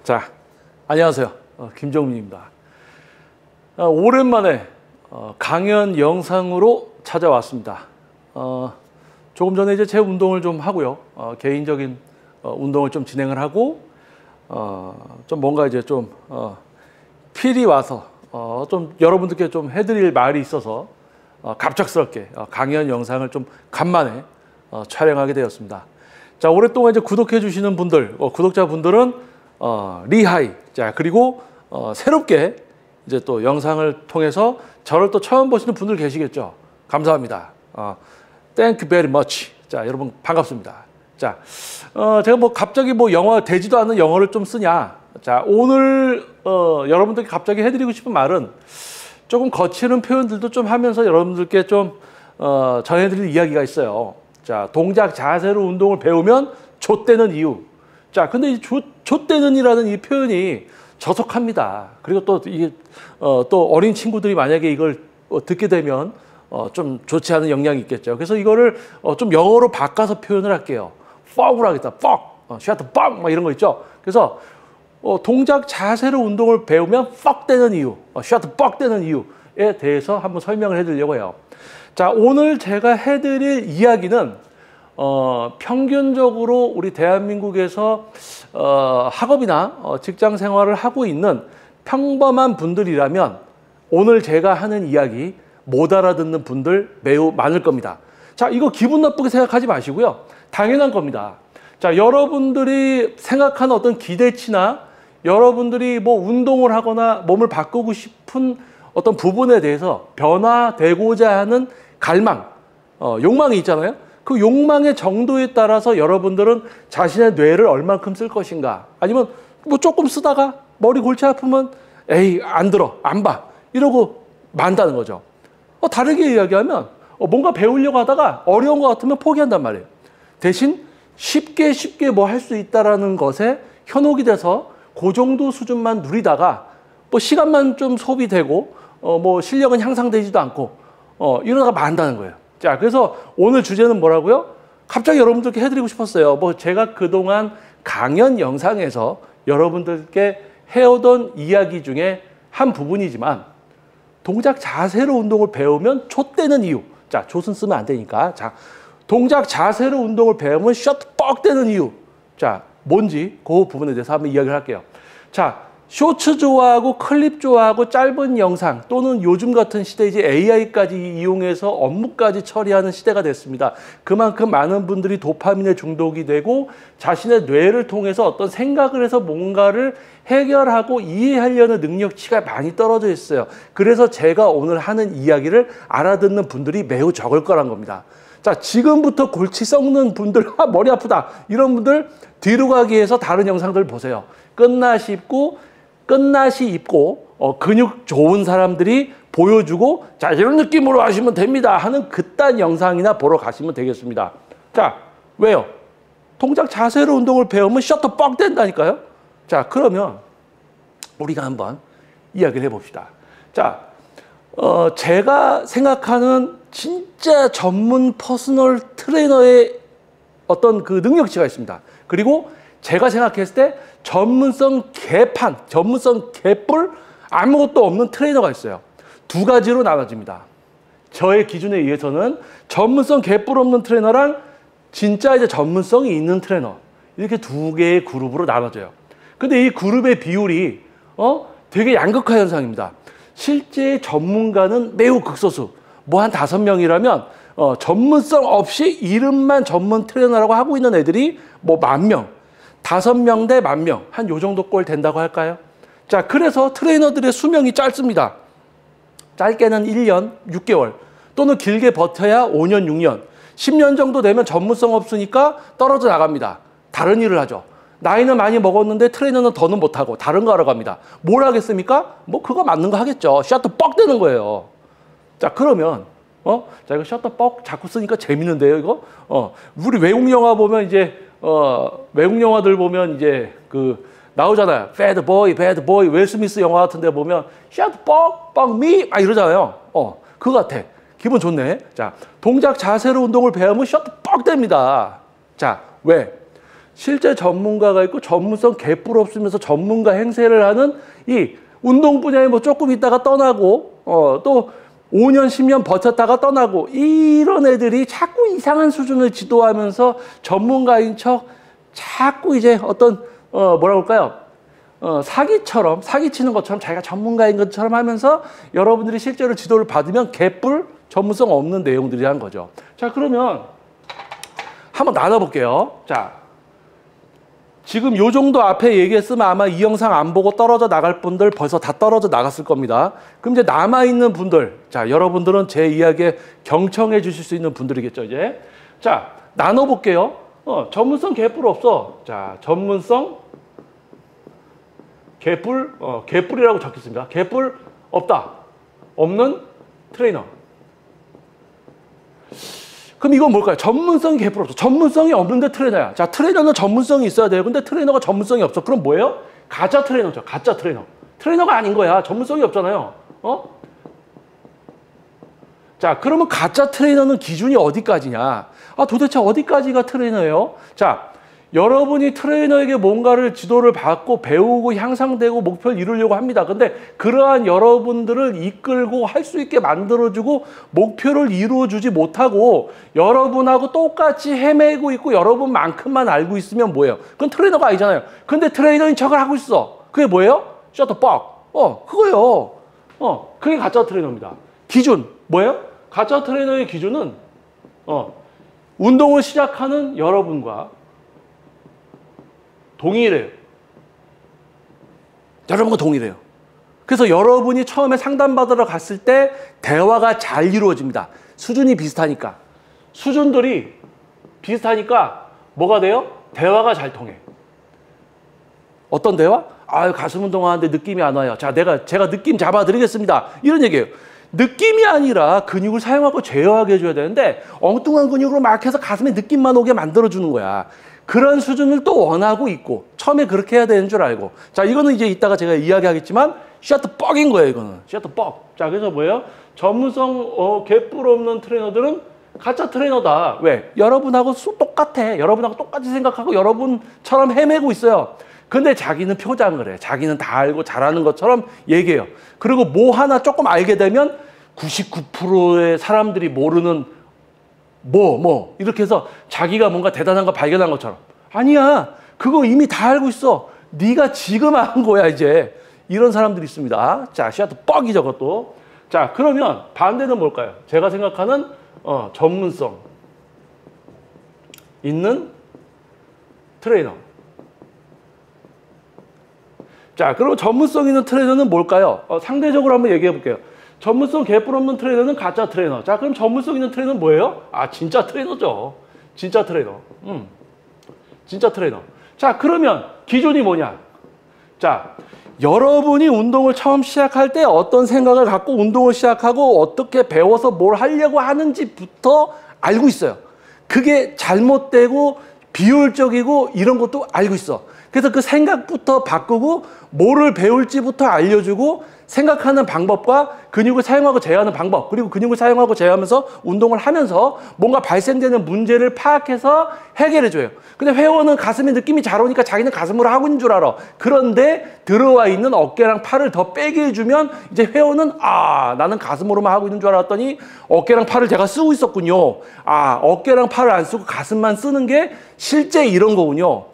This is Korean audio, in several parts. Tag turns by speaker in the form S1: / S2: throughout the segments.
S1: 자, 안녕하세요. 김정민입니다. 오랜만에 강연 영상으로 찾아왔습니다. 조금 전에 이제 제 운동을 좀 하고요. 개인적인 운동을 좀 진행을 하고, 좀 뭔가 이제 좀 필이 와서 좀 여러분들께 좀 해드릴 말이 있어서 갑작스럽게 강연 영상을 좀 간만에 촬영하게 되었습니다. 자, 오랫동안 이제 구독해 주시는 분들, 구독자분들은 리하이. 자, 그리고 새롭게 이제 또 영상을 통해서 저를 또 처음 보시는 분들 계시겠죠. 감사합니다. Thank you very much. 자, 여러분 반갑습니다. 자, 제가 뭐 갑자기 뭐 영어 되지도 않는 영어를 좀 쓰냐. 자, 오늘 여러분들께 갑자기 해드리고 싶은 말은 조금 거치는 표현들도 좀 하면서 여러분들께 좀 전해드릴 이야기가 있어요. 자, 동작 자세로 운동을 배우면 좆되는 이유. 자, 근데 이 좆되는이라는 이 표현이 저속합니다. 그리고 또 이게 또 어린 친구들이 만약에 이걸 듣게 되면 좀 좋지 않은 영향이 있겠죠. 그래서 이거를 좀 영어로 바꿔서 표현을 할게요. fuck을 하겠다. fuck, shut the fuck, 막 이런 거 있죠. 그래서 동작 자세로 운동을 배우면 fuck 되는 이유, shut the fuck 되는 이유에 대해서 한번 설명을 해드리려고 해요. 자, 오늘 제가 해드릴 이야기는 평균적으로 우리 대한민국에서 학업이나 직장 생활을 하고 있는 평범한 분들이라면 오늘 제가 하는 이야기 못 알아듣는 분들 매우 많을 겁니다. 자, 이거 기분 나쁘게 생각하지 마시고요. 당연한 겁니다. 자, 여러분들이 생각하는 어떤 기대치나 여러분들이 뭐 운동을 하거나 몸을 바꾸고 싶은 어떤 부분에 대해서 변화되고자 하는 갈망, 욕망이 있잖아요. 그 욕망의 정도에 따라서 여러분들은 자신의 뇌를 얼만큼 쓸 것인가, 아니면 뭐 조금 쓰다가 머리 골치 아프면 에이 안 들어, 안 봐 이러고 만다는 거죠. 다르게 이야기하면 뭔가 배우려고 하다가 어려운 것 같으면 포기한단 말이에요. 대신 쉽게 뭐 할 수 있다라는 것에 현혹이 돼서 그 정도 수준만 누리다가 뭐 시간만 좀 소비되고 뭐 실력은 향상되지도 않고 이러다가 만다는 거예요. 자, 그래서 오늘 주제는 뭐라고요? 갑자기 여러분들께 해드리고 싶었어요. 뭐 제가 그동안 강연 영상에서 여러분들께 해오던 이야기 중에 한 부분이지만 동작 자세로 운동을 배우면 좆되는 이유. 자, 좆은 쓰면 안 되니까. 자, 동작 자세로 운동을 배우면 셔트뻑 되는 이유. 자, 뭔지 그 부분에 대해서 한번 이야기를 할게요. 자, 쇼츠 좋아하고 클립 좋아하고 짧은 영상, 또는 요즘 같은 시대 이제 AI까지 이용해서 업무까지 처리하는 시대가 됐습니다. 그만큼 많은 분들이 도파민에 중독이 되고 자신의 뇌를 통해서 어떤 생각을 해서 뭔가를 해결하고 이해하려는 능력치가 많이 떨어져 있어요. 그래서 제가 오늘 하는 이야기를 알아듣는 분들이 매우 적을 거란 겁니다. 자, 지금부터 골치 썩는 분들, 머리 아프다 이런 분들 뒤로 가기 위해서 다른 영상들 보세요. 끝나시 입고 근육 좋은 사람들이 보여주고 자, 이런 느낌으로 하시면 됩니다 하는 그딴 영상이나 보러 가시면 되겠습니다. 자, 왜요? 동작 자세로 운동을 배우면 셔터 뻑 된다니까요. 자, 그러면 우리가 한번 이야기를 해봅시다. 자, 제가 생각하는 진짜 전문 퍼스널 트레이너의 어떤 그 능력치가 있습니다. 그리고 제가 생각했을 때 전문성 개판, 전문성 개뿔 아무것도 없는 트레이너가 있어요. 두 가지로 나눠집니다. 저의 기준에 의해서는 전문성 개뿔 없는 트레이너랑 진짜 이제 전문성이 있는 트레이너, 이렇게 두 개의 그룹으로 나눠져요. 근데 이 그룹의 비율이 되게 양극화 현상입니다. 실제 전문가는 매우 극소수, 뭐 한 5명이라면 전문성 없이 이름만 전문 트레이너라고 하고 있는 애들이 뭐 10,000명, 5명 대 10,000명, 한 요 정도 꼴 된다고 할까요? 자, 그래서 트레이너들의 수명이 짧습니다. 짧게는 1년 6개월, 또는 길게 버텨야 5년 6년, 10년 정도 되면 전문성 없으니까 떨어져 나갑니다. 다른 일을 하죠. 나이는 많이 먹었는데 트레이너는 더는 못하고 다른 거 하러 갑니다. 뭘 하겠습니까? 뭐 그거 맞는 거 하겠죠. 셔터 뻑 되는 거예요. 자, 그러면 자, 이거 셔터 뻑 자꾸 쓰니까 재밌는데요, 이거? 우리 외국 영화 보면 이제 외국 영화들 보면 이제 그 나오잖아요. Bad boy, bad boy. 윌 스미스 영화 같은 데 보면 셔터 뻑 미 막 이러잖아요. 그거 같아. 기분 좋네. 자, 동작 자세로 운동을 배우면 셔터 뻑 됩니다. 자, 왜? 실제 전문가가 있고 전문성 개뿔 없으면서 전문가 행세를 하는 이 운동 분야에 뭐 조금 있다가 떠나고 또 5년, 10년 버텼다가 떠나고 이런 애들이 자꾸 이상한 수준을 지도하면서 전문가인 척 자꾸 이제 어떤 뭐라 그럴까요? 사기처럼 사기치는 것처럼 자기가 전문가인 것처럼 하면서 여러분들이 실제로 지도를 받으면 개뿔 전문성 없는 내용들이 한 거죠. 자, 그러면 한번 나눠볼게요. 자, 지금 요 정도 앞에 얘기했으면 아마 이 영상 안 보고 떨어져 나갈 분들 벌써 다 떨어져 나갔을 겁니다. 그럼 이제 남아있는 분들, 자, 여러분들은 제 이야기에 경청해 주실 수 있는 분들이겠죠, 이제. 자, 나눠볼게요. 전문성 개뿔 없어. 자, 전문성 개뿔, 개뿔이라고 적혔습니다. 개뿔 없다. 없는 트레이너. 그럼 이건 뭘까요? 전문성이 개뿔 없어. 전문성이 없는데 트레이너야. 자, 트레이너는 전문성이 있어야 돼요. 근데 트레이너가 전문성이 없어. 그럼 뭐예요? 가짜 트레이너죠. 가짜 트레이너. 트레이너가 아닌 거야. 전문성이 없잖아요. 자, 그러면 가짜 트레이너는 기준이 어디까지냐? 아, 도대체 어디까지가 트레이너예요? 자, 여러분이 트레이너에게 뭔가를 지도를 받고 배우고 향상되고 목표를 이루려고 합니다. 근데 그러한 여러분들을 이끌고 할 수 있게 만들어주고 목표를 이루어주지 못하고 여러분하고 똑같이 헤매고 있고 여러분만큼만 알고 있으면 뭐예요? 그건 트레이너가 아니잖아요. 근데 트레이너인 척을 하고 있어. 그게 뭐예요? Shut the fuck. 그거예요. 그게 가짜 트레이너입니다. 기준 뭐예요? 가짜 트레이너의 기준은 운동을 시작하는 여러분과 동일해요. 여러분과 동일해요. 그래서 여러분이 처음에 상담받으러 갔을 때 대화가 잘 이루어집니다. 수준이 비슷하니까. 수준들이 비슷하니까 뭐가 돼요? 대화가 잘 통해. 어떤 대화? 아유, 가슴 운동하는데 느낌이 안 와요. 자, 제가 느낌 잡아드리겠습니다. 이런 얘기예요. 느낌이 아니라 근육을 사용하고 제어하게 해줘야 되는데 엉뚱한 근육으로 막 해서 가슴에 느낌만 오게 만들어주는 거야. 그런 수준을 또 원하고 있고 처음에 그렇게 해야 되는 줄 알고. 자, 이거는 이제 이따가 제가 이야기하겠지만 shut the fuck인 거예요. 이거는 shut the fuck. 자, 그래서 뭐예요? 전문성 개뿔 없는 트레이너들은 가짜 트레이너다. 왜? 여러분하고 똑같아. 여러분하고 똑같이 생각하고 여러분처럼 헤매고 있어요. 근데 자기는 표장을 해. 자기는 다 알고 잘하는 것처럼 얘기해요. 그리고 뭐 하나 조금 알게 되면 99%의 사람들이 모르는 이렇게 해서 자기가 뭔가 대단한 거 발견한 것처럼. 아니야. 그거 이미 다 알고 있어. 네가 지금 한 거야, 이제. 이런 사람들이 있습니다. 자, shut the fuck이죠, 그것도. 자, 그러면 반대는 뭘까요? 제가 생각하는 전문성 있는 트레이너. 자, 그럼 전문성 있는 트레이너는 뭘까요? 상대적으로 한번 얘기해 볼게요. 전문성 개뿔 없는 트레이너는 가짜 트레이너. 자, 그럼 전문성 있는 트레이너는 뭐예요? 아, 진짜 트레이너죠. 진짜 트레이너. 진짜 트레이너. 자, 그러면 기준이 뭐냐? 자, 여러분이 운동을 처음 시작할 때 어떤 생각을 갖고 운동을 시작하고 어떻게 배워서 뭘 하려고 하는지부터 알고 있어요. 그게 잘못되고 비효율적이고 이런 것도 알고 있어. 그래서 그 생각부터 바꾸고 뭐를 배울지부터 알려주고 생각하는 방법과 근육을 사용하고 제어하는 방법, 그리고 근육을 사용하고 제어하면서 운동을 하면서 뭔가 발생되는 문제를 파악해서 해결해줘요. 근데 회원은 가슴에 느낌이 잘 오니까 자기는 가슴으로 하고 있는 줄 알아. 그런데 들어와 있는 어깨랑 팔을 더 빼게 해주면 이제 회원은 나는 가슴으로만 하고 있는 줄 알았더니 어깨랑 팔을 제가 쓰고 있었군요. 어깨랑 팔을 안 쓰고 가슴만 쓰는 게 실제 이런 거군요.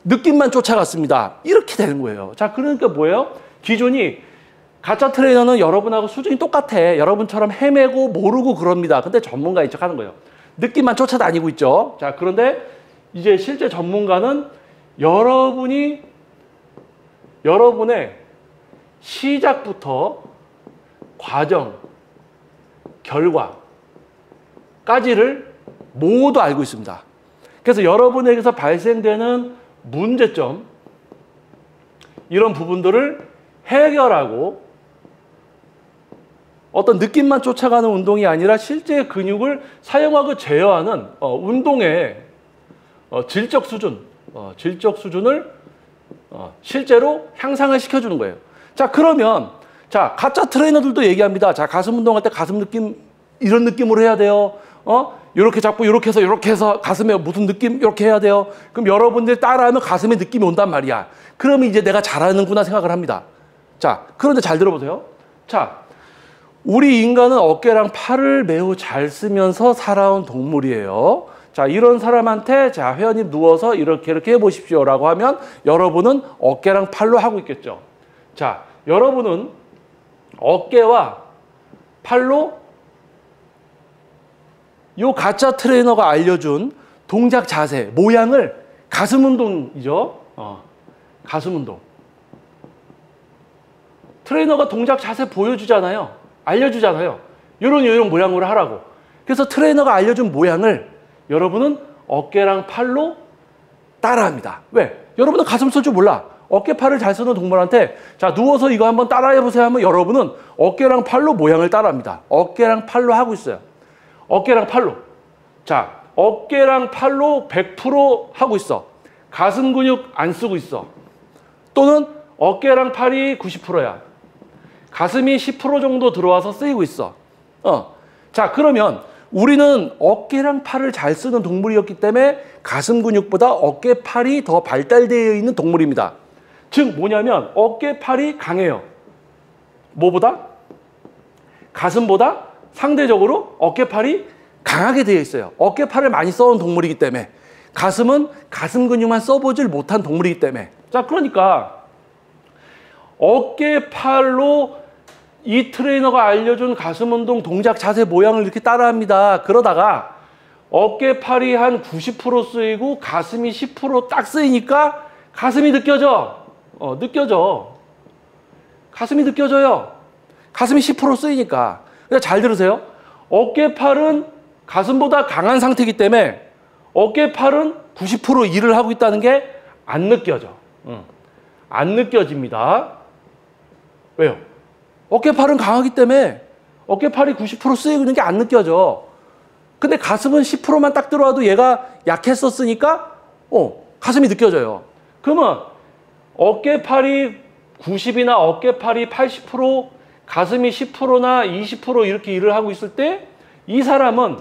S1: 느낌만 쫓아갔습니다. 이렇게 되는 거예요. 자, 그러니까 뭐예요? 기준이 가짜 트레이너는 여러분하고 수준이 똑같아. 여러분처럼 헤매고 모르고 그럽니다. 근데 전문가인 척 하는 거예요. 느낌만 쫓아다니고 있죠. 자, 그런데 이제 실제 전문가는 여러분의 시작부터 과정, 결과까지를 모두 알고 있습니다. 그래서 여러분에게서 발생되는 문제점, 이런 부분들을 해결하고 어떤 느낌만 쫓아가는 운동이 아니라 실제 근육을 사용하고 제어하는 운동의 질적 수준을 실제로 향상을 시켜주는 거예요. 자, 그러면 자, 가짜 트레이너들도 얘기합니다. 자, 가슴 운동할 때 가슴 느낌 이런 느낌으로 해야 돼요. 이렇게 잡고 이렇게 해서 가슴에 무슨 느낌 이렇게 해야 돼요. 그럼 여러분들이 따라하면 가슴에 느낌이 온단 말이야. 그러면 이제 내가 잘하는구나 생각을 합니다. 자, 그런데 잘 들어보세요. 자, 우리 인간은 어깨랑 팔을 매우 잘 쓰면서 살아온 동물이에요. 자, 이런 사람한테 자, 회원님 누워서 이렇게 해보십시오라고 하면 여러분은 어깨랑 팔로 하고 있겠죠. 자, 여러분은 어깨와 팔로 요 가짜 트레이너가 알려준 동작 자세, 모양을 가슴 운동이죠. 가슴 운동. 트레이너가 동작 자세 보여주잖아요. 알려주잖아요. 요런 모양으로 하라고. 그래서 트레이너가 알려준 모양을 여러분은 어깨랑 팔로 따라합니다. 왜? 여러분은 가슴 쓸 줄 몰라. 어깨, 팔을 잘 쓰는 동물한테 자, 누워서 이거 한번 따라해보세요 하면 여러분은 어깨랑 팔로 모양을 따라합니다. 어깨랑 팔로 하고 있어요. 어깨랑 팔로. 자, 어깨랑 팔로 100% 하고 있어. 가슴 근육 안 쓰고 있어. 또는 어깨랑 팔이 90%야. 가슴이 10% 정도 들어와서 쓰이고 있어. 자, 그러면 우리는 어깨랑 팔을 잘 쓰는 동물이었기 때문에 가슴 근육보다 어깨, 팔이 더 발달되어 있는 동물입니다. 즉 뭐냐면 어깨, 팔이 강해요. 뭐보다? 가슴보다 상대적으로 어깨, 팔이 강하게 되어 있어요. 어깨, 팔을 많이 써온 동물이기 때문에. 가슴은 가슴 근육만 써보질 못한 동물이기 때문에. 자, 그러니까 어깨, 팔로 이 트레이너가 알려준 가슴 운동 동작 자세 모양을 이렇게 따라합니다. 그러다가 어깨, 팔이 한 90% 쓰이고 가슴이 10% 딱 쓰이니까 가슴이 느껴져. 느껴져. 가슴이 느껴져요. 가슴이 10% 쓰이니까. 그러니까 잘 들으세요. 어깨, 팔은 가슴보다 강한 상태이기 때문에 어깨, 팔은 90% 일을 하고 있다는 게 안 느껴져. 안 느껴집니다. 왜요? 어깨, 팔은 강하기 때문에 어깨, 팔이 90% 쓰이고 있는 게 안 느껴져. 근데 가슴은 10%만 딱 들어와도 얘가 약했었으니까 가슴이 느껴져요. 그러면 어깨, 팔이 90이나 어깨, 팔이 80%, 가슴이 10%나 20% 이렇게 일을 하고 있을 때 이 사람은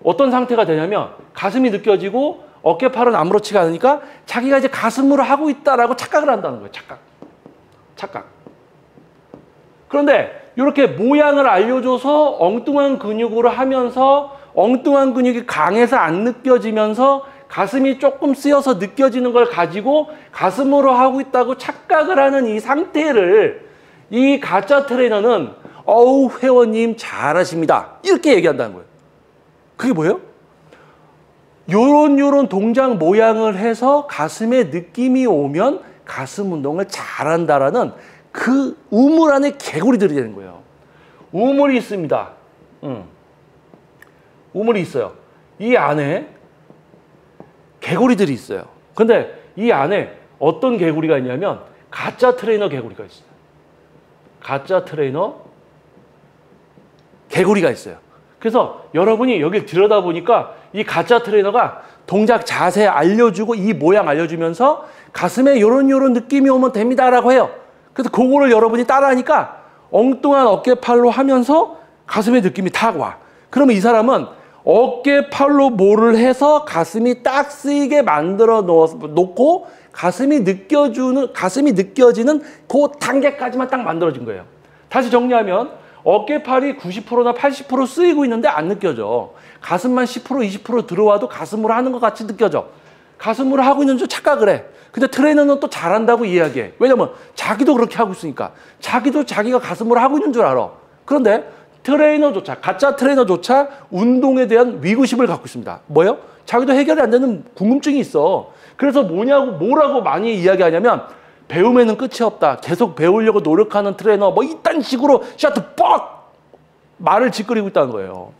S1: 어떤 상태가 되냐면 가슴이 느껴지고 어깨, 팔은 아무렇지가 않으니까 자기가 이제 가슴으로 하고 있다라고 착각을 한다는 거예요. 착각. 그런데 이렇게 모양을 알려줘서 엉뚱한 근육으로 하면서 엉뚱한 근육이 강해서 안 느껴지면서 가슴이 조금 쓰여서 느껴지는 걸 가지고 가슴으로 하고 있다고 착각을 하는 이 상태를 이 가짜 트레이너는 어우, 회원님 잘하십니다. 이렇게 얘기한다는 거예요. 그게 뭐예요? 요런 동작 모양을 해서 가슴에 느낌이 오면 가슴 운동을 잘한다라는 그 우물 안에 개구리들이 되는 거예요. 우물이 있습니다. 우물이 있어요. 이 안에 개구리들이 있어요. 근데 이 안에 어떤 개구리가 있냐면 가짜 트레이너 개구리가 있어요. 가짜 트레이너 개구리가 있어요. 그래서 여러분이 여기 들여다보니까 이 가짜 트레이너가 동작 자세 알려주고 이 모양 알려주면서 가슴에 요런 느낌이 오면 됩니다라고 해요. 그래서 그거를 여러분이 따라하니까 엉뚱한 어깨, 팔로 하면서 가슴에 느낌이 탁 와. 그러면 이 사람은 어깨, 팔로 뭐를 해서 가슴이 딱 쓰이게 만들어 놓고 가슴이 느껴지는 그 단계까지만 딱 만들어진 거예요. 다시 정리하면 어깨, 팔이 90%나 80% 쓰이고 있는데 안 느껴져. 가슴만 10%, 20% 들어와도 가슴으로 하는 것 같이 느껴져. 가슴으로 하고 있는 줄 착각을 해. 근데 트레이너는 또 잘한다고 이야기해. 왜냐면 자기도 그렇게 하고 있으니까. 자기도 자기가 가슴으로 하고 있는 줄 알아. 그런데 트레이너조차, 가짜 트레이너조차 운동에 대한 위구심을 갖고 있습니다. 뭐예요? 자기도 해결이 안 되는 궁금증이 있어. 그래서 뭐라고 많이 이야기하냐면 배움에는 끝이 없다. 계속 배우려고 노력하는 트레이너 뭐 이딴 식으로 샤트 뻑 말을 짓거리고 있다는 거예요.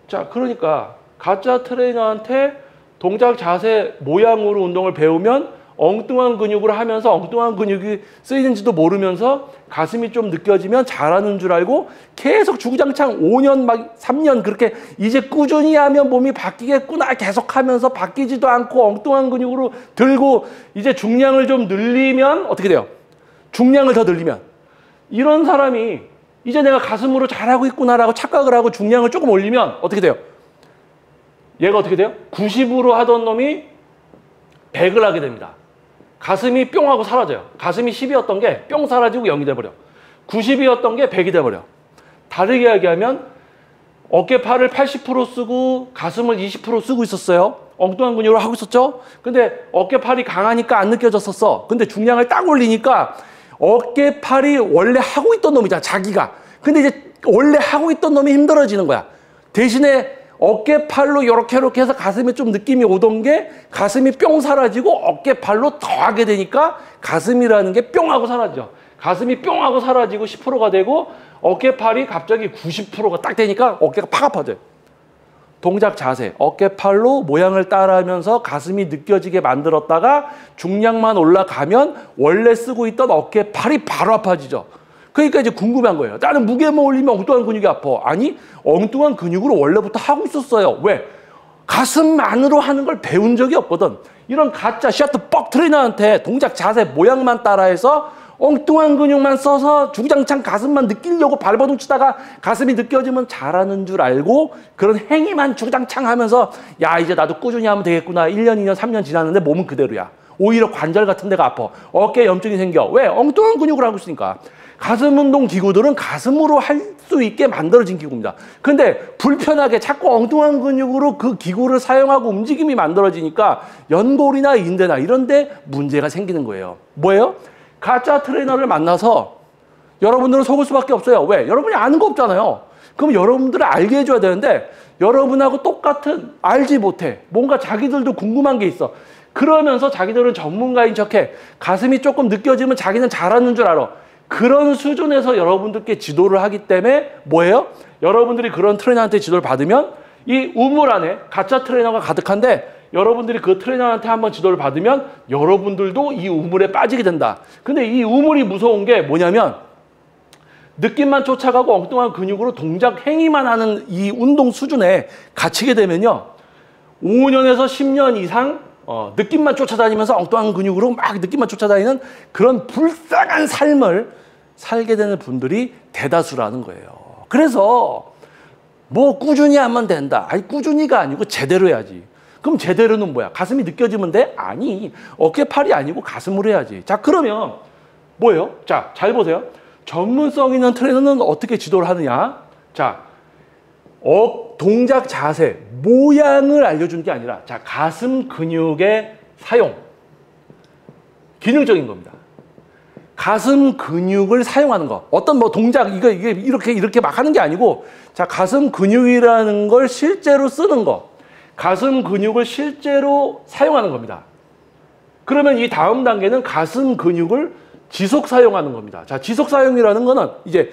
S1: 자, 그러니까 가짜 트레이너한테 동작 자세 모양으로 운동을 배우면 엉뚱한 근육으로 하면서 엉뚱한 근육이 쓰이는지도 모르면서 가슴이 좀 느껴지면 잘하는 줄 알고 계속 주구장창 5년 막 3년 그렇게 이제 꾸준히 하면 몸이 바뀌겠구나 계속 하면서 바뀌지도 않고 엉뚱한 근육으로 들고 이제 중량을 좀 늘리면 어떻게 돼요? 중량을 더 늘리면 이런 사람이 이제 내가 가슴으로 잘하고 있구나라고 착각을 하고 중량을 조금 올리면 어떻게 돼요? 얘가 어떻게 돼요? 90으로 하던 놈이 100을 하게 됩니다. 가슴이 뿅 하고 사라져요. 가슴이 10이었던 게 뿅 사라지고 0이 돼버려. 90이었던 게 100이 돼버려. 다르게 이야기하면 어깨팔을 80% 쓰고 가슴을 20% 쓰고 있었어요. 엉뚱한 근육으로 하고 있었죠. 근데 어깨팔이 강하니까 안 느껴졌었어. 근데 중량을 딱 올리니까 어깨팔이 원래 하고 있던 놈이잖아, 자기가. 근데 이제 원래 하고 있던 놈이 힘들어지는 거야. 대신에 어깨팔로 이렇게 해서 가슴에 좀 느낌이 오던 게 가슴이 뿅 사라지고 어깨팔로 더 하게 되니까 가슴이라는 게 뿅 하고 사라져. 가슴이 뿅 하고 사라지고 10%가 되고 어깨팔이 갑자기 90%가 딱 되니까 어깨가 팍 아파져요. 동작 자세, 어깨팔로 모양을 따라하면서 가슴이 느껴지게 만들었다가 중량만 올라가면 원래 쓰고 있던 어깨팔이 바로 아파지죠. 그러니까 이제 궁금한 거예요. 나는 무게만 올리면 엉뚱한 근육이 아파. 아니, 엉뚱한 근육으로 원래부터 하고 있었어요. 왜? 가슴만으로 하는 걸 배운 적이 없거든. 이런 가짜 셔트뻑 트레이너한테 동작 자세 모양만 따라해서 엉뚱한 근육만 써서 주구장창 가슴만 느끼려고 발버둥 치다가 가슴이 느껴지면 잘하는 줄 알고 그런 행위만 주구장창 하면서 야, 이제 나도 꾸준히 하면 되겠구나. 1년, 2년, 3년 지났는데 몸은 그대로야. 오히려 관절 같은 데가 아파. 어깨에 염증이 생겨. 왜? 엉뚱한 근육을 하고 있으니까. 가슴 운동 기구들은 가슴으로 할 수 있게 만들어진 기구입니다. 근데 불편하게 자꾸 엉뚱한 근육으로 그 기구를 사용하고 움직임이 만들어지니까 연골이나 인대나 이런 데 문제가 생기는 거예요. 뭐예요? 가짜 트레이너를 만나서 여러분들은 속을 수밖에 없어요. 왜? 여러분이 아는 거 없잖아요. 그럼 여러분들을 알게 해줘야 되는데 여러분하고 똑같은 알지 못해. 뭔가 자기들도 궁금한 게 있어. 그러면서 자기들은 전문가인 척해. 가슴이 조금 느껴지면 자기는 잘하는 줄 알아. 그런 수준에서 여러분들께 지도를 하기 때문에 뭐예요? 여러분들이 그런 트레이너한테 지도를 받으면 이 우물 안에 가짜 트레이너가 가득한데 여러분들이 그 트레이너한테 한번 지도를 받으면 여러분들도 이 우물에 빠지게 된다. 근데 이 우물이 무서운 게 뭐냐면 느낌만 쫓아가고 엉뚱한 근육으로 동작 행위만 하는 이 운동 수준에 갇히게 되면요. 5년에서 10년 이상 느낌만 쫓아다니면서 엉뚱한 근육으로 막 느낌만 쫓아다니는 그런 불쌍한 삶을 살게 되는 분들이 대다수라는 거예요. 그래서 뭐 꾸준히 하면 된다. 아니 꾸준히가 아니고 제대로 해야지. 그럼 제대로는 뭐야? 가슴이 느껴지면 돼? 아니, 어깨팔이 아니고 가슴으로 해야지. 자, 그러면 뭐예요? 자, 잘 보세요. 전문성 있는 트레이너는 어떻게 지도를 하느냐? 자, 동작 자세, 모양을 알려주는 게 아니라 자, 가슴 근육의 사용, 기능적인 겁니다. 가슴 근육을 사용하는 거. 어떤 뭐 동작, 이게 이렇게 막 하는 게 아니고 자, 가슴 근육이라는 걸 실제로 쓰는 거. 가슴 근육을 실제로 사용하는 겁니다. 그러면 이 다음 단계는 가슴 근육을 지속 사용하는 겁니다. 자, 지속 사용이라는 거는 이제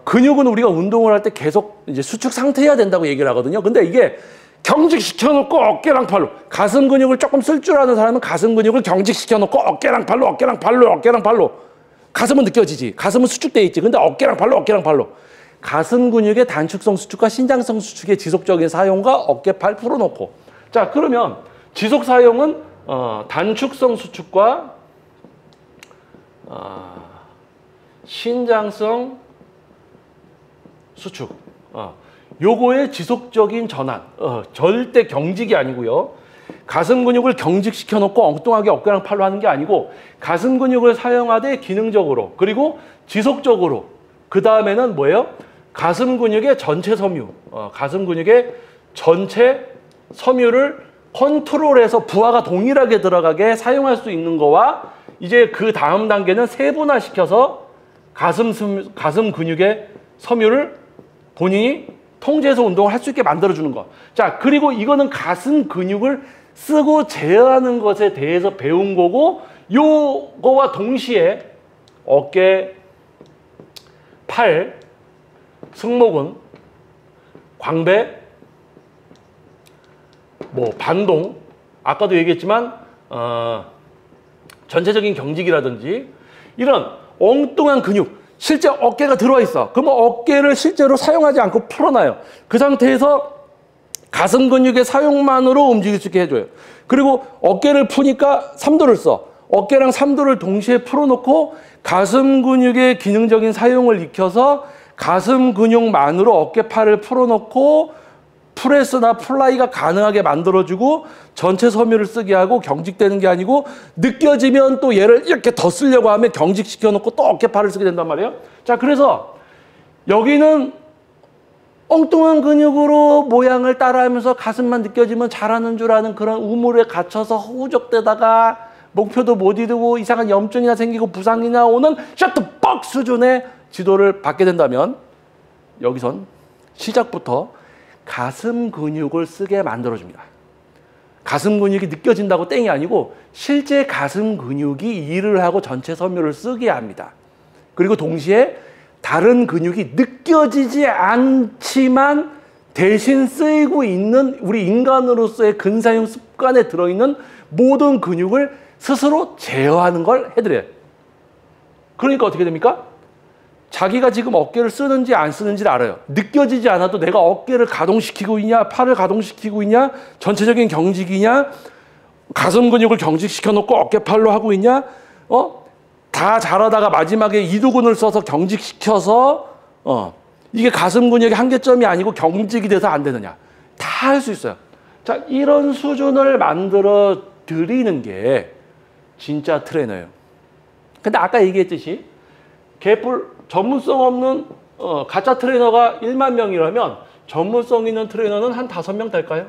S1: 근육은 우리가 운동을 할 때 계속 이제 수축 상태여야 된다고 얘기를 하거든요. 근데 이게 경직시켜 놓고 어깨랑 팔로, 가슴 근육을 조금 쓸 줄 아는 사람은 가슴 근육을 경직시켜 놓고 어깨랑 팔로 가슴은 느껴지지. 가슴은 수축돼 있지. 근데 어깨랑 팔로 가슴 근육의 단축성 수축과 신장성 수축의 지속적인 사용과 어깨팔 풀어놓고. 자, 그러면 지속 사용은 단축성 수축과 신장성 수축. 요거의 지속적인 전환. 절대 경직이 아니고요. 가슴 근육을 경직시켜 놓고 엉뚱하게 어깨랑 팔로 하는 게 아니고 가슴 근육을 사용하되 기능적으로 그리고 지속적으로. 그 다음에는 뭐예요? 가슴 근육의 전체 섬유. 가슴 근육의 전체 섬유를 컨트롤해서 부하가 동일하게 들어가게 사용할 수 있는 거와 이제 그 다음 단계는 세분화시켜서 가슴 근육의 섬유를 본인이 통제해서 운동을 할 수 있게 만들어주는 거. 자, 그리고 이거는 가슴 근육을 쓰고 제어하는 것에 대해서 배운 거고 요거와 동시에 어깨, 팔, 승모근, 광배, 뭐 반동, 아까도 얘기했지만 전체적인 경직이라든지 이런 엉뚱한 근육, 실제 어깨가 들어와 있어. 그러면 어깨를 실제로 사용하지 않고 풀어놔요. 그 상태에서 가슴 근육의 사용만으로 움직일 수 있게 해줘요. 그리고 어깨를 푸니까 삼두를 써. 어깨랑 삼두를 동시에 풀어놓고 가슴 근육의 기능적인 사용을 익혀서 가슴 근육만으로 어깨팔을 풀어놓고 프레스나 플라이가 가능하게 만들어주고 전체 섬유를 쓰게 하고 경직되는 게 아니고 느껴지면 또 얘를 이렇게 더 쓰려고 하면 경직시켜 놓고 또 어깨팔을 쓰게 된단 말이에요. 자, 그래서 여기는 엉뚱한 근육으로 모양을 따라하면서 가슴만 느껴지면 잘하는 줄 아는 그런 우물에 갇혀서 허우적대다가 목표도 못 이루고 이상한 염증이나 생기고 부상이나 오는 셔터벅 수준의 지도를 받게 된다면 여기선 시작부터 가슴 근육을 쓰게 만들어줍니다. 가슴 근육이 느껴진다고 땡이 아니고 실제 가슴 근육이 일을 하고 전체 섬유를 쓰게 합니다. 그리고 동시에 다른 근육이 느껴지지 않지만 대신 쓰이고 있는 우리 인간으로서의 근사형 습관에 들어있는 모든 근육을 스스로 제어하는 걸 해드려요. 그러니까 어떻게 됩니까? 자기가 지금 어깨를 쓰는지 안 쓰는지를 알아요. 느껴지지 않아도 내가 어깨를 가동시키고 있냐, 팔을 가동시키고 있냐, 전체적인 경직이냐, 가슴 근육을 경직시켜 놓고 어깨팔로 하고 있냐, 다 잘하다가 마지막에 이두근을 써서 경직시켜서 이게 가슴 근육의 한계점이 아니고 경직이 돼서 안 되느냐. 다 할 수 있어요. 자, 이런 수준을 만들어 드리는 게 진짜 트레이너예요. 근데 아까 얘기했듯이 전문성 없는 가짜 트레이너가 1만 명이라면 전문성 있는 트레이너는 한 5명 될까요?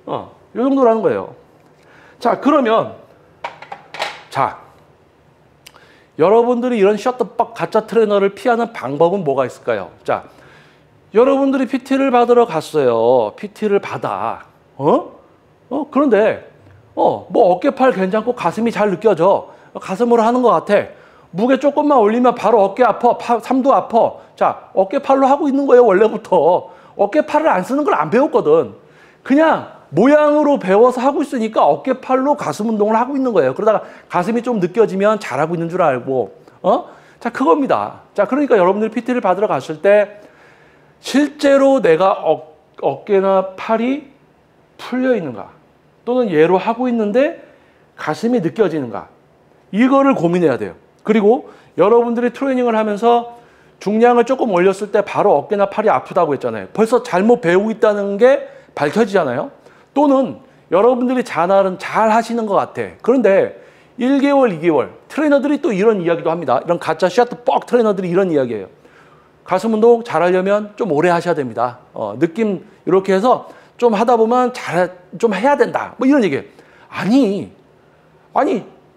S1: 이 정도라는 거예요. 자, 그러면 여러분들이 이런 셔터벅 가짜 트레이너를 피하는 방법은 뭐가 있을까요? 자, 여러분들이 PT를 받으러 갔어요. PT를 받아. 그런데 뭐 어깨팔 괜찮고 가슴이 잘 느껴져. 가슴으로 하는 것 같아. 무게 조금만 올리면 바로 어깨 아파, 삼두 아파. 자, 어깨팔로 하고 있는 거예요, 원래부터. 어깨팔을 안 쓰는 걸 안 배웠거든. 그냥 모양으로 배워서 하고 있으니까 어깨팔로 가슴 운동을 하고 있는 거예요. 그러다가 가슴이 좀 느껴지면 잘하고 있는 줄 알고. 자, 그겁니다. 자, 그러니까 여러분들이 PT를 받으러 갔을 때 실제로 내가 어깨나 팔이 풀려 있는가? 또는 얘로 하고 있는데 가슴이 느껴지는가? 이거를 고민해야 돼요. 그리고 여러분들이 트레이닝을 하면서 중량을 조금 올렸을 때 바로 어깨나 팔이 아프다고 했잖아요. 벌써 잘못 배우고 있다는 게 밝혀지잖아요. 또는 여러분들이 잘 하시는 것 같아. 그런데 1개월, 2개월 트레이너들이 또 이런 이야기도 합니다. 이런 가짜 셔터벅 트레이너들이 이런 이야기예요. 가슴 운동 잘하려면 좀 오래 하셔야 됩니다. 느낌 이렇게 해서 좀 하다 보면 좀 해야 된다. 뭐 이런 얘기예요. 아니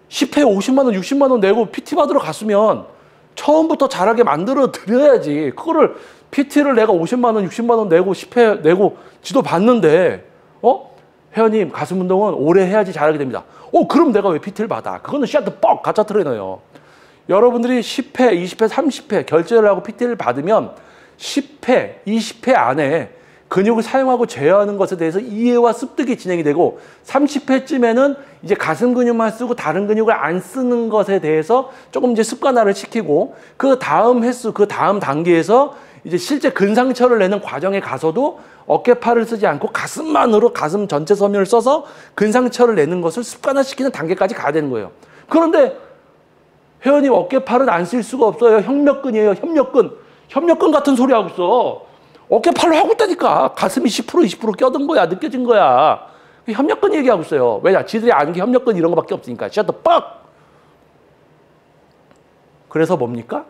S1: 10회 50만 원, 60만 원 내고 PT 받으러 갔으면 처음부터 잘하게 만들어 드려야지. 그거를 PT를 내가 50만 원, 60만 원 내고 10회 내고 지도 봤는데 회원님 가슴 운동은 오래 해야지 잘하게 됩니다. 그럼 내가 왜 PT를 받아? 그거는 셔터벅 가짜 트레이너예요. 여러분들이 10회, 20회, 30회 결제를 하고 PT를 받으면 10회, 20회 안에 근육을 사용하고 제어하는 것에 대해서 이해와 습득이 진행이 되고 30회쯤에는 이제 가슴 근육만 쓰고 다른 근육을 안 쓰는 것에 대해서 조금 이제 습관화를 시키고 그 다음 횟수, 그 다음 단계에서 이제 실제 근상처를 내는 과정에 가서도 어깨팔을 쓰지 않고 가슴만으로 가슴 전체 섬유를 써서 근상처를 내는 것을 습관화시키는 단계까지 가야 되는 거예요. 그런데 회원님 어깨팔은 안 쓸 수가 없어요. 협력근이에요. 협력근 같은 소리 하고 있어. 어깨팔로 하고 있다니까. 가슴이 10% 20% 껴든 거야. 느껴진 거야. 협력근 얘기하고 있어요. 왜냐? 지들이 아는 게 협력근 이런 거밖에 없으니까. 셔터벅. 그래서 뭡니까?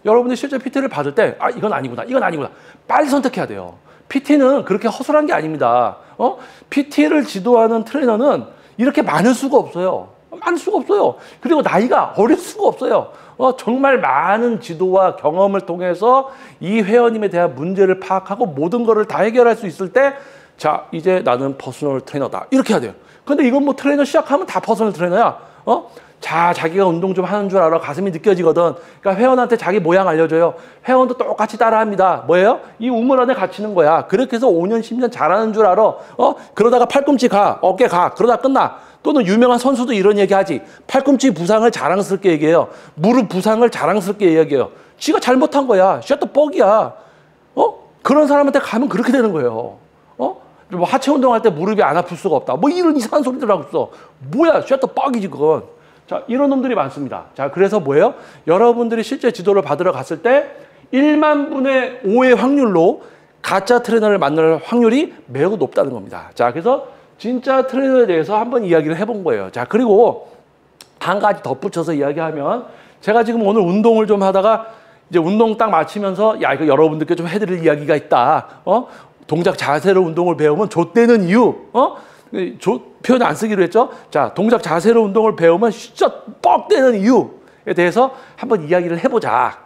S1: 여러분들 실제 PT를 받을 때 이건 아니구나. 이건 아니구나. 빨리 선택해야 돼요. PT는 그렇게 허술한 게 아닙니다. PT를 지도하는 트레이너는 이렇게 많을 수가 없어요. 많을 수가 없어요. 그리고 나이가 어릴 수가 없어요. 정말 많은 지도와 경험을 통해서 이 회원님에 대한 문제를 파악하고 모든 거를 다 해결할 수 있을 때 자, 이제 나는 퍼스널 트레이너다. 이렇게 해야 돼요. 근데 이건 뭐 트레이너 시작하면 다 퍼스널 트레이너야. 자기가 운동 좀 하는 줄 알아. 가슴이 느껴지거든. 그러니까 회원한테 자기 모양 알려줘요. 회원도 똑같이 따라합니다. 뭐예요? 이 우물 안에 갇히는 거야. 그렇게 해서 5년, 10년 잘하는 줄 알아. 그러다가 팔꿈치 가, 어깨 가. 그러다 끝나. 또는 유명한 선수도 이런 얘기하지. 팔꿈치 부상을 자랑스럽게 얘기해요. 무릎 부상을 자랑스럽게 얘기해요. 지가 잘못한 거야. 셔터벅이야. 그런 사람한테 가면 그렇게 되는 거예요. 뭐 하체 운동할 때 무릎이 안 아플 수가 없다. 뭐 이런 이상한 소리들 하고 있어. 뭐야, 셔터벅이지 그건. 자, 이런 놈들이 많습니다. 자, 그래서 뭐예요? 여러분들이 실제 지도를 받으러 갔을 때 1만 분의 5의 확률로 가짜 트레이너를 만날 확률이 매우 높다는 겁니다. 자, 그래서 진짜 트레이너에 대해서 한번 이야기를 해본 거예요. 자, 그리고 한 가지 덧붙여서 이야기하면 제가 지금 오늘 운동을 좀 하다가 이제 운동 딱 마치면서 야, 이거 여러분들께 좀 해드릴 이야기가 있다. 동작 자세로 운동을 배우면 좆되는 이유. 표현 안 쓰기로 했죠. 자, 동작 자세로 운동을 배우면 진짜 뻑되는 이유에 대해서 한번 이야기를 해보자.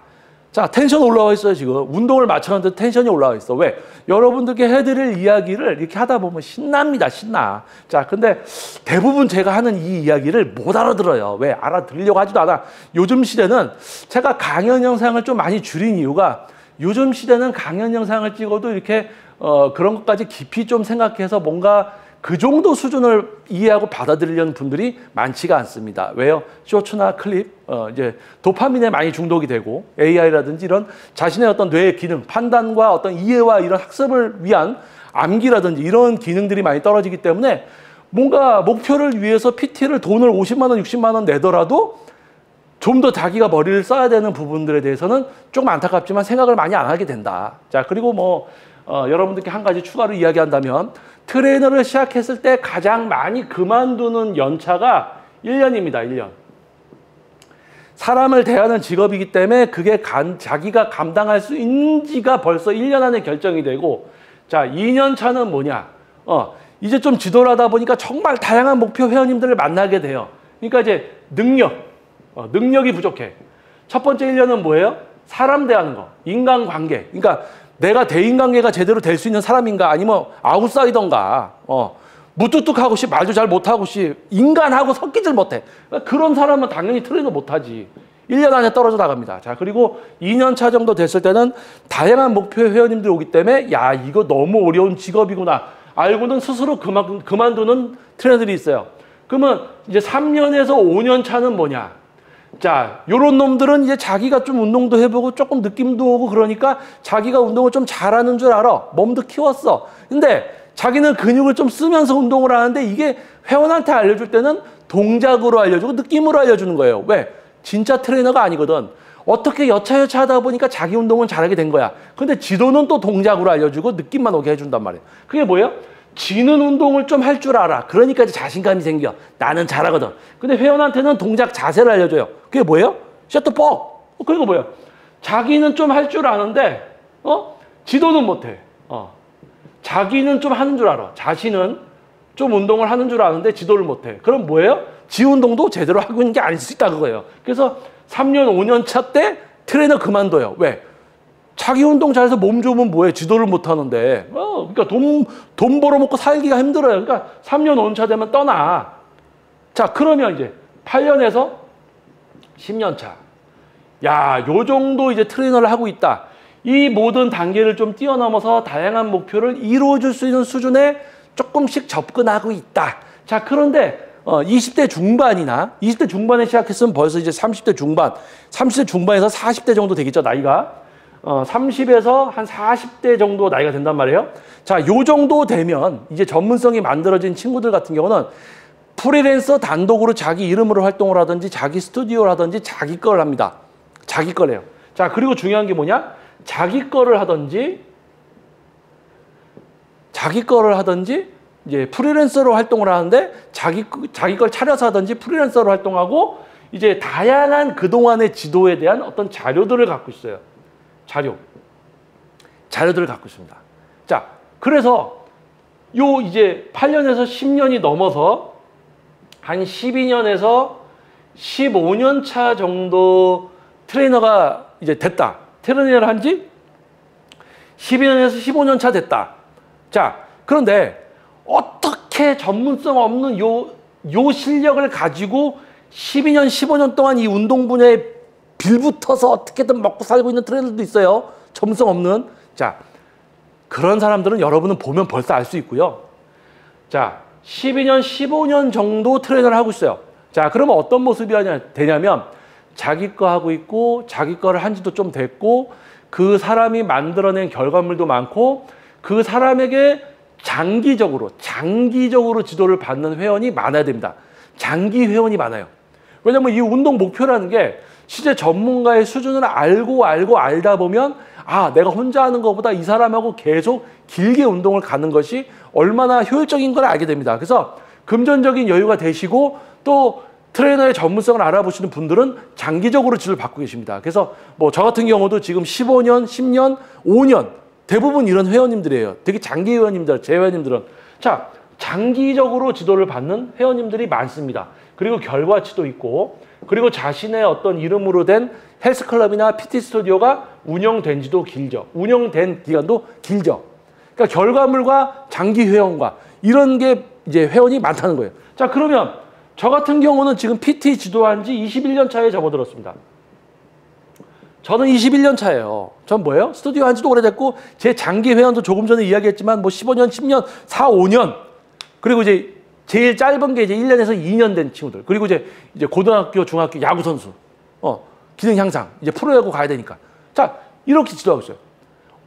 S1: 자, 텐션 올라와 있어요, 지금. 운동을 마쳤는데 텐션이 올라와 있어. 왜? 여러분들께 해드릴 이야기를 이렇게 하다 보면 신납니다, 신나. 자, 근데 대부분 제가 하는 이 이야기를 못 알아들어요. 왜? 알아들으려고 하지도 않아. 요즘 시대는 제가 강연 영상을 좀 많이 줄인 이유가 요즘 시대는 강연 영상을 찍어도 이렇게 그런 것까지 깊이 좀 생각해서 뭔가 그 정도 수준을 이해하고 받아들이려는 분들이 많지가 않습니다. 왜요? 쇼츠나 클립, 이제 도파민에 많이 중독이 되고 AI라든지 이런 자신의 어떤 뇌의 기능, 판단과 어떤 이해와 이런 학습을 위한 암기라든지 이런 기능들이 많이 떨어지기 때문에 뭔가 목표를 위해서 PT를 돈을 50만 원, 60만 원 내더라도 좀 더 자기가 머리를 써야 되는 부분들에 대해서는 조금 안타깝지만 생각을 많이 안 하게 된다. 자, 그리고 뭐 여러분들께 한 가지 추가로 이야기한다면 트레이너를 시작했을 때 가장 많이 그만두는 연차가 1년입니다. 1년. 사람을 대하는 직업이기 때문에 그게 자기가 감당할 수 있는지가 벌써 1년 안에 결정이 되고, 자, 2년 차는 뭐냐? 이제 좀 지도를 하다 보니까 정말 다양한 목표 회원님들을 만나게 돼요. 그러니까 이제 능력이 부족해. 첫 번째 1년은 뭐예요? 사람 대하는 거, 인간관계. 그러니까 내가 대인관계가 제대로 될 수 있는 사람인가 아니면 아웃사이더인가, 무뚝뚝하고 말도 잘 못하고 인간하고 섞이질 못해. 그런 사람은 당연히 트레이너 못하지. 1년 안에 떨어져 나갑니다. 자, 그리고 2년 차 정도 됐을 때는 다양한 목표 회원님들이 오기 때문에 야, 이거 너무 어려운 직업이구나 알고는 스스로 그만두는 트레이너들이 있어요. 그러면 이제 3년에서 5년 차는 뭐냐? 자, 요런 놈들은 이제 자기가 좀 운동도 해보고 조금 느낌도 오고 그러니까 자기가 운동을 좀 잘하는 줄 알아. 몸도 키웠어. 근데 자기는 근육을 좀 쓰면서 운동을 하는데 이게 회원한테 알려줄 때는 동작으로 알려주고 느낌으로 알려주는 거예요. 왜? 진짜 트레이너가 아니거든. 어떻게 여차여차 하다 보니까 자기 운동은 잘하게 된 거야. 근데 지도는 또 동작으로 알려주고 느낌만 오게 해준단 말이에요. 그게 뭐예요? 지는 운동을 좀 할 줄 알아. 그러니까 이제 자신감이 생겨. 나는 잘하거든. 근데 회원한테는 동작 자세를 알려줘요. 그게 뭐예요? 셔터벅. 그리고 뭐예요? 자기는 좀 할 줄 아는데, 지도는 못해. 자기는 좀 하는 줄 알아. 자신은 좀 운동을 하는 줄 아는데 지도를 못해. 그럼 뭐예요? 지 운동도 제대로 하고 있는 게 아닐 수 있다 그거예요. 그래서 3년, 5년 차 때 트레이너 그만둬요. 왜? 자기 운동 잘해서 몸 좋으면 뭐해? 지도를 못 하는데. 그러니까 돈 벌어먹고 살기가 힘들어요. 그러니까 3년, 5년 차 되면 떠나. 자, 그러면 이제 8년에서 10년 차. 야, 요 정도 이제 트레이너를 하고 있다. 이 모든 단계를 좀 뛰어넘어서 다양한 목표를 이루어줄 수 있는 수준에 조금씩 접근하고 있다. 자, 그런데 20대 중반이나 20대 중반에 시작했으면 벌써 이제 30대 중반, 30대 중반에서 40대 정도 되겠죠, 나이가. 30에서 한 40대 정도 나이가 된단 말이에요. 자, 요 정도 되면 이제 전문성이 만들어진 친구들 같은 경우는 프리랜서 단독으로 자기 이름으로 활동을 하든지 자기 스튜디오를 하든지 자기 걸 합니다. 자기 거래요. 자, 그리고 중요한 게 뭐냐? 자기 거를 하든지 이제 프리랜서로 활동을 하는데 자기 걸 차려서 하든지 프리랜서로 활동하고 이제 다양한 그동안의 지도에 대한 어떤 자료들을 갖고 있어요. 자료들을 갖고 있습니다. 자, 그래서 요 이제 8년에서 10년이 넘어서 한 12년에서 15년 차 정도 트레이너가 이제 됐다. 트레이너를 한 지 12년에서 15년 차 됐다. 자, 그런데 어떻게 전문성 없는 요 실력을 가지고 12년, 15년 동안 이 운동 분야에 빌붙어서 어떻게든 먹고 살고 있는 트레이너들도 있어요. 전문성 없는. 자, 그런 사람들은 여러분은 보면 벌써 알 수 있고요. 자, 12년, 15년 정도 트레이너를 하고 있어요. 자, 그러면 어떤 모습이 되냐면 자기 거 하고 있고 자기 거를 한 지도 좀 됐고 그 사람이 만들어낸 결과물도 많고 그 사람에게 장기적으로 지도를 받는 회원이 많아야 됩니다. 장기 회원이 많아요. 왜냐면 이 운동 목표라는 게 실제 전문가의 수준을 알다 보면 아, 내가 혼자 하는 것보다 이 사람하고 계속 길게 운동을 가는 것이 얼마나 효율적인 걸 알게 됩니다. 그래서 금전적인 여유가 되시고 또 트레이너의 전문성을 알아보시는 분들은 장기적으로 지도를 받고 계십니다. 그래서 뭐 저 같은 경우도 지금 15년, 10년, 5년 대부분 이런 회원님들이에요. 되게 장기 회원님들, 제 회원님들은. 자, 장기적으로 지도를 받는 회원님들이 많습니다. 그리고 결과치도 있고, 그리고 자신의 어떤 이름으로 된 헬스클럽이나 PT 스튜디오가 운영된 지도 길죠. 운영된 기간도 길죠. 그러니까 결과물과 장기 회원과 이런 게 이제 회원이 많다는 거예요. 자, 그러면 저 같은 경우는 지금 PT 지도한 지 21년 차에 접어들었습니다. 저는 21년 차예요. 전 뭐예요? 스튜디오 한 지도 오래됐고, 제 장기 회원도 조금 전에 이야기했지만, 뭐 15년, 10년, 4, 5년. 그리고 이제 제일 짧은 게 이제 1년에서 2년 된 친구들. 그리고 이제 고등학교, 중학교 야구선수. 기능 향상. 이제 프로야구 가야 되니까. 자, 이렇게 지도하고 있어요.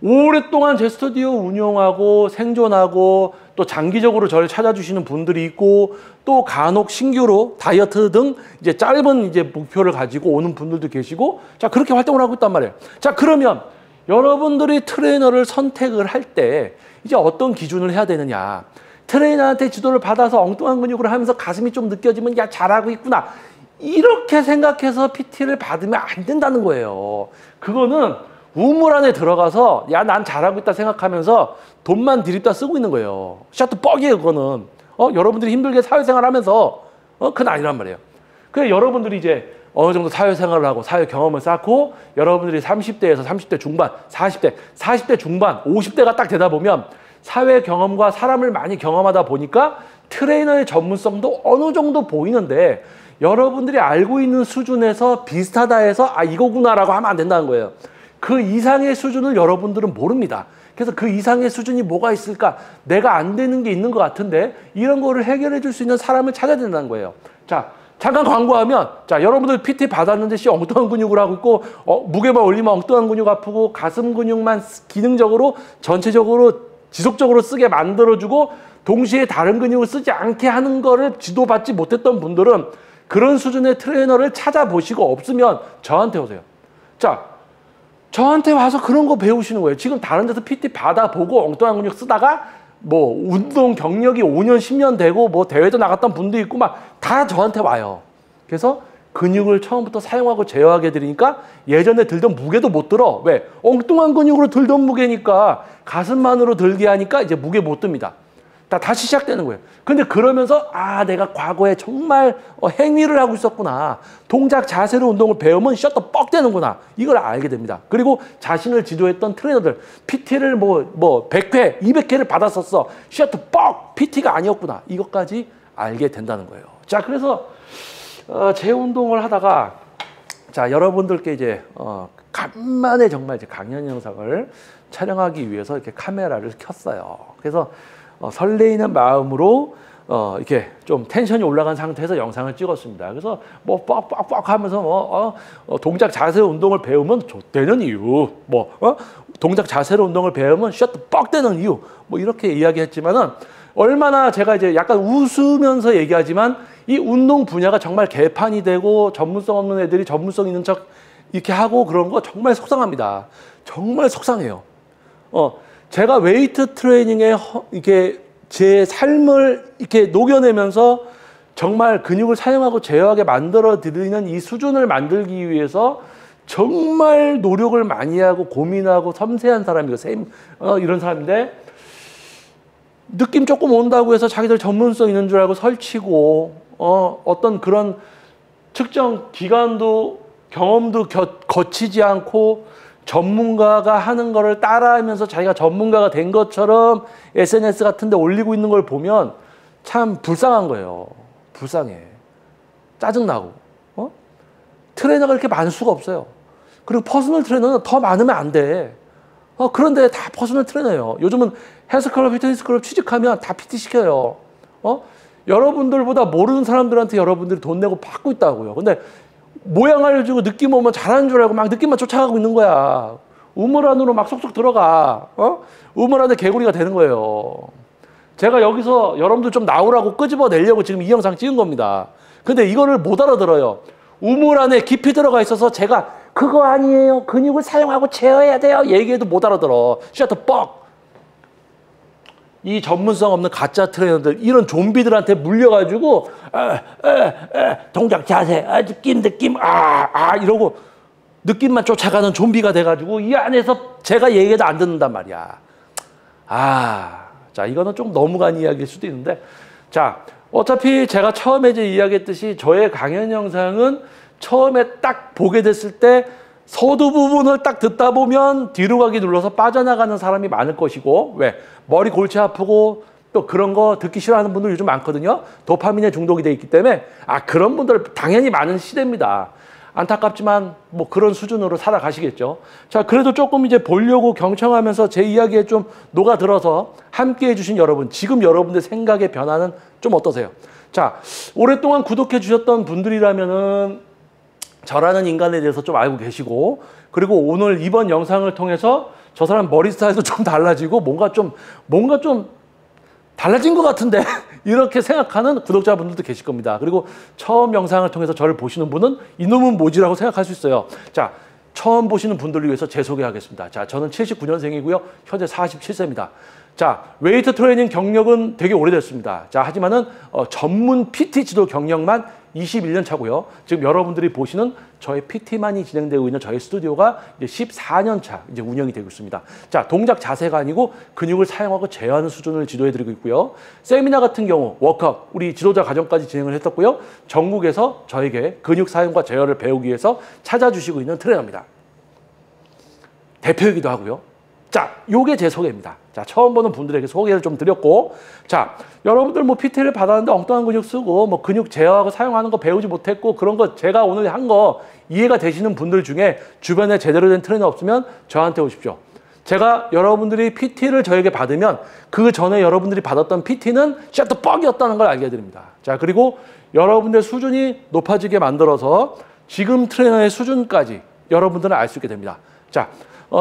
S1: 오랫동안 제 스튜디오 운영하고 생존하고 또 장기적으로 저를 찾아주시는 분들이 있고 또 간혹 신규로 다이어트 등 이제 짧은 이제 목표를 가지고 오는 분들도 계시고 자, 그렇게 활동을 하고 있단 말이에요. 자, 그러면 여러분들이 트레이너를 선택을 할 때 이제 어떤 기준을 해야 되느냐. 트레이너한테 지도를 받아서 엉뚱한 근육을 하면서 가슴이 좀 느껴지면 야, 잘하고 있구나. 이렇게 생각해서 PT를 받으면 안 된다는 거예요. 그거는 우물 안에 들어가서 야, 난 잘하고 있다 생각하면서 돈만 들이다 쓰고 있는 거예요. 샤트 뻑이에요, 그거는. 여러분들이 힘들게 사회생활 하면서 그건 아니란 말이에요. 그래, 여러분들이 이제 어느 정도 사회생활을 하고 사회 경험을 쌓고 여러분들이 30대에서 30대 중반, 40대 중반, 50대가 딱 되다 보면 사회 경험과 사람을 많이 경험하다 보니까 트레이너의 전문성도 어느 정도 보이는데 여러분들이 알고 있는 수준에서 비슷하다 해서 아, 이거구나라고 하면 안 된다는 거예요. 그 이상의 수준을 여러분들은 모릅니다. 그래서 그 이상의 수준이 뭐가 있을까? 내가 안 되는 게 있는 것 같은데 이런 거를 해결해 줄 수 있는 사람을 찾아야 된다는 거예요. 자, 잠깐 광고하면 자, 여러분들 PT 받았는데 엉뚱한 근육을 하고 있고 무게만 올리면 엉뚱한 근육 아프고 가슴 근육만 기능적으로 전체적으로 지속적으로 쓰게 만들어주고 동시에 다른 근육을 쓰지 않게 하는 거를 지도받지 못했던 분들은 그런 수준의 트레이너를 찾아보시고 없으면 저한테 오세요. 자, 저한테 와서 그런 거 배우시는 거예요. 지금 다른 데서 PT 받아보고 엉뚱한 근육 쓰다가 뭐 운동 경력이 5년, 10년 되고 뭐 대회도 나갔던 분도 있고 막 다 저한테 와요. 그래서 근육을 처음부터 사용하고 제어하게 되니까 예전에 들던 무게도 못 들어. 왜? 엉뚱한 근육으로 들던 무게니까 가슴만으로 들게 하니까 이제 무게 못 듭니다. 다시 시작되는 거예요. 근데 그러면서 아, 내가 과거에 정말 행위를 하고 있었구나. 동작 자세로 운동을 배우면 셔터 뻑 되는구나. 이걸 알게 됩니다. 그리고 자신을 지도했던 트레이너들 PT를 뭐 100회, 200회를 받았었어. 셔터 뻑 PT가 아니었구나. 이것까지 알게 된다는 거예요. 자, 그래서 제 운동을 하다가 자, 여러분들께 이제 간만에 정말 이제 강연 영상을 촬영하기 위해서 이렇게 카메라를 켰어요. 그래서 설레이는 마음으로 이렇게 좀 텐션이 올라간 상태에서 영상을 찍었습니다. 그래서 뭐 뻑뻑뻑 하면서 동작 자세 운동을 배우면 좋다는 이유, 동작 자세로 운동을 배우면 셔터 뻑 되는 이유, 뭐 이렇게 이야기했지만은 얼마나 제가 이제 약간 웃으면서 얘기하지만 이 운동 분야가 정말 개판이 되고 전문성 없는 애들이 전문성 있는 척 이렇게 하고 그런 거 정말 속상합니다. 정말 속상해요. 제가 웨이트 트레이닝에 이렇게 제 삶을 이렇게 녹여내면서 정말 근육을 사용하고 제어하게 만들어 드리는 이 수준을 만들기 위해서 정말 노력을 많이 하고 고민하고 섬세한 사람이고 이런 사람인데 느낌 조금 온다고 해서 자기들 전문성 있는 줄 알고 설치고 어떤 그런 측정 기간도 경험도 거치지 않고 전문가가 하는 거를 따라하면서 자기가 전문가가 된 것처럼 SNS 같은 데 올리고 있는 걸 보면 참 불쌍한 거예요. 불쌍해. 짜증나고. 트레이너가 이렇게 많을 수가 없어요. 그리고 퍼스널 트레이너는 더 많으면 안 돼. 그런데 다 퍼스널 트레이너예요. 요즘은 헬스클럽, 피트니스클럽 취직하면 다 PT 시켜요. 여러분들보다 모르는 사람들한테 여러분들이 돈 내고 받고 있다고요. 근데 모양 알려주고 느낌 오면 잘하는 줄 알고 막 느낌만 쫓아가고 있는 거야. 우물 안으로 막 속속 들어가. 우물 안에 개구리가 되는 거예요. 제가 여기서 여러분들 좀 나오라고 끄집어내려고 지금 이 영상 찍은 겁니다. 근데 이거를 못 알아들어요. 우물 안에 깊이 들어가 있어서 제가 그거 아니에요. 근육을 사용하고 제어해야 돼요. 얘기해도 못 알아들어. 셔터 뻑. 이 전문성 없는 가짜 트레이너들, 이런 좀비들한테 물려가지고 동작 자세, 느낌 이러고 느낌만 쫓아가는 좀비가 돼가지고 이 안에서 제가 얘기해도 안 듣는단 말이야. 자, 이거는 좀 너무 간 이야기일 수도 있는데, 자, 어차피 제가 처음에 이제 이야기했듯이 저의 강연 영상은 처음에 딱 보게 됐을 때 서두 부분을 딱 듣다 보면 뒤로 가기 눌러서 빠져나가는 사람이 많을 것이고, 왜? 머리 골치 아프고 또 그런 거 듣기 싫어하는 분들 요즘 많거든요. 도파민에 중독이 돼 있기 때문에 그런 분들 당연히 많은 시대입니다. 안타깝지만 뭐 그런 수준으로 살아가시겠죠. 자, 그래도 조금 이제 보려고 경청하면서 제 이야기에 좀 녹아들어서 함께 해주신 여러분, 지금 여러분들 생각의 변화는 좀 어떠세요? 자, 오랫동안 구독해 주셨던 분들이라면은 저라는 인간에 대해서 좀 알고 계시고, 그리고 오늘 이번 영상을 통해서 저 사람 머리 스타일도 좀 달라지고 뭔가 좀 달라진 것 같은데 이렇게 생각하는 구독자분들도 계실 겁니다. 그리고 처음 영상을 통해서 저를 보시는 분은 이놈은 뭐지라고 생각할 수 있어요. 자, 처음 보시는 분들을 위해서 제 소개하겠습니다. 자, 저는 79년생이고요. 현재 47세입니다. 자, 웨이트 트레이닝 경력은 되게 오래됐습니다. 자, 하지만은 전문 PT 지도 경력만 21년 차고요. 지금 여러분들이 보시는 저의 PT만이 진행되고 있는 저희 스튜디오가 이제 14년 차 이제 운영이 되고 있습니다. 자, 동작 자세가 아니고 근육을 사용하고 제어하는 수준을 지도해드리고 있고요. 세미나 같은 경우 워크업, 우리 지도자 과정까지 진행을 했었고요. 전국에서 저에게 근육 사용과 제어를 배우기 위해서 찾아주시고 있는 트레이너입니다. 대표이기도 하고요. 자, 요게 제 소개입니다. 자, 처음 보는 분들에게 소개를 좀 드렸고, 자, 여러분들 뭐 PT를 받았는데 엉뚱한 근육 쓰고 뭐 근육 제어하고 사용하는 거 배우지 못했고 그런 거 제가 오늘 한 거 이해가 되시는 분들 중에 주변에 제대로 된 트레이너 없으면 저한테 오십시오. 제가 여러분들이 PT를 저에게 받으면 그 전에 여러분들이 받았던 PT는 샷더 뻑이었다는 걸 알게 해드립니다. 자, 그리고 여러분들 수준이 높아지게 만들어서 지금 트레이너의 수준까지 여러분들은 알 수 있게 됩니다. 자,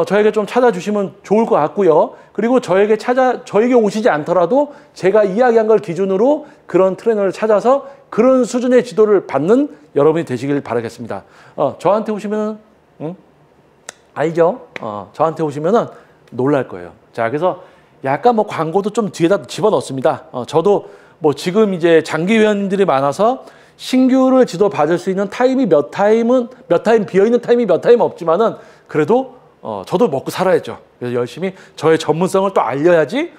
S1: 저에게 좀 찾아주시면 좋을 것 같고요. 그리고 저에게 오시지 않더라도 제가 이야기한 걸 기준으로 그런 트레이너를 찾아서 그런 수준의 지도를 받는 여러분이 되시길 바라겠습니다. 저한테 오시면은, 알죠? 저한테 오시면은 놀랄 거예요. 자, 그래서 약간 뭐 광고도 좀 뒤에다 집어넣습니다. 저도 뭐 지금 이제 장기 회원님들이 많아서 신규를 지도 받을 수 있는 타임이 몇 타임 비어있는 타임이 몇 타임 없지만은 그래도 저도 먹고 살아야죠. 그래서 열심히 저의 전문성을 또 알려야지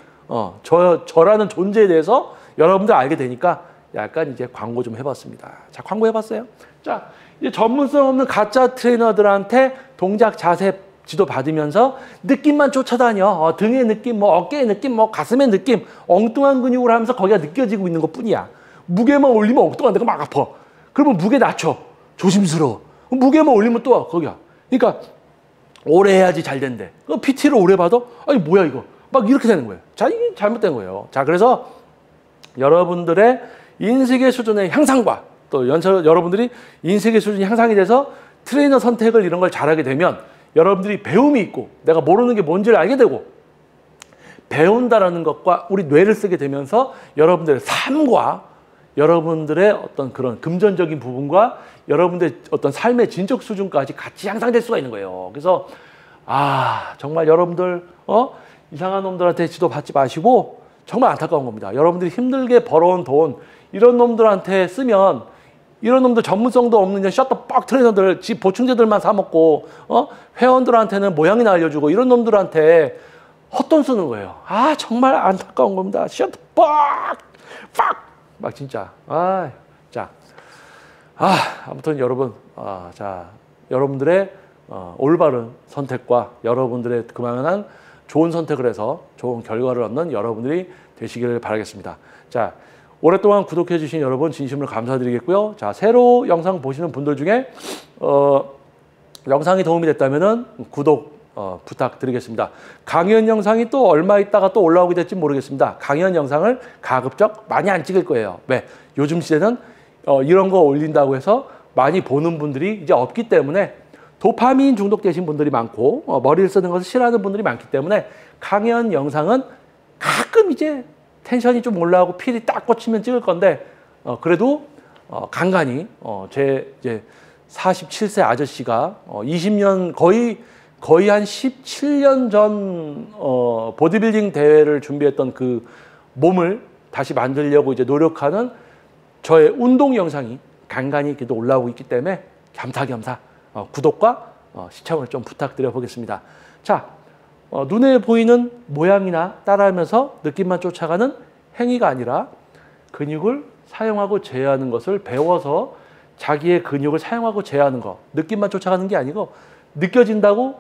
S1: 저라는 존재에 대해서 여러분들 알게 되니까 약간 이제 광고 좀 해봤습니다. 자, 광고 해봤어요. 자, 이제 전문성 없는 가짜 트레이너들한테 동작 자세 지도 받으면서 느낌만 쫓아다녀. 등의 느낌, 뭐 어깨의 느낌, 뭐 가슴의 느낌, 엉뚱한 근육을 하면서 거기가 느껴지고 있는 것 뿐이야. 무게만 올리면 엉뚱한 데가 막 아파. 그러면 무게 낮춰. 조심스러워. 무게만 올리면 또 거기야. 그러니까 오래 해야지 잘 된대. PT를 오래 받아? 아니 뭐야 이거. 막 이렇게 되는 거예요. 자, 이게 잘못된 거예요. 자, 그래서 여러분들의 인식의 수준의 향상과 또 여러분들이 인식의 수준이 향상이 돼서 트레이너 선택을 이런 걸 잘하게 되면 여러분들이 배움이 있고 내가 모르는 게 뭔지를 알게 되고 배운다라는 것과 우리 뇌를 쓰게 되면서 여러분들의 삶과 여러분들의 어떤 그런 금전적인 부분과 여러분들의 어떤 삶의 진적 수준까지 같이 향상될 수가 있는 거예요. 그래서 정말 여러분들 이상한 놈들한테 지도 받지 마시고 정말 안타까운 겁니다. 여러분들이 힘들게 벌어온 돈 이런 놈들한테 쓰면 이런 놈들 전문성도 없는 셔터 뻑 트레이너들 집 보충제들만 사 먹고 회원들한테는 모양이나 알려주고 이런 놈들한테 헛돈 쓰는 거예요. 정말 안타까운 겁니다. 셔터 뻑 막 진짜. 자, 아무튼 여러분, 자, 여러분들의 올바른 선택과 여러분들의 그만한 좋은 선택을 해서 좋은 결과를 얻는 여러분들이 되시기를 바라겠습니다. 자, 오랫동안 구독해 주신 여러분 진심으로 감사드리겠고요. 자, 새로 영상 보시는 분들 중에 영상이 도움이 됐다면은 구독 부탁드리겠습니다. 강연 영상이 또 얼마 있다가 또 올라오게 될지 모르겠습니다. 강연 영상을 가급적 많이 안 찍을 거예요. 왜? 요즘 시대는 이런 거 올린다고 해서 많이 보는 분들이 이제 없기 때문에 도파민 중독되신 분들이 많고 머리를 쓰는 것을 싫어하는 분들이 많기 때문에 강연 영상은 가끔 이제 텐션이 좀 올라오고 필이 딱 꽂히면 찍을 건데 그래도 간간히 제 이제 47세 아저씨가 20년 거의 한 17년 전 보디빌딩 대회를 준비했던 그 몸을 다시 만들려고 이제 노력하는 저의 운동 영상이 간간히 또 올라오고 있기 때문에 겸사겸사 구독과 시청을 좀 부탁드려 보겠습니다. 자, 눈에 보이는 모양이나 따라하면서 느낌만 쫓아가는 행위가 아니라 근육을 사용하고 제어하는 것을 배워서 자기의 근육을 사용하고 제어하는 것, 느낌만 쫓아가는 게 아니고 느껴진다고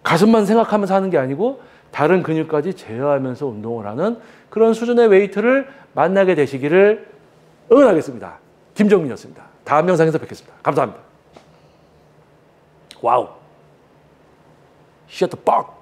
S1: 가슴만 생각하면서 하는 게 아니고 다른 근육까지 제어하면서 운동을 하는 그런 수준의 웨이트를 만나게 되시기를 응원하겠습니다. 김정민이었습니다. 다음 영상에서 뵙겠습니다. 감사합니다. 와우. Shut the fuck.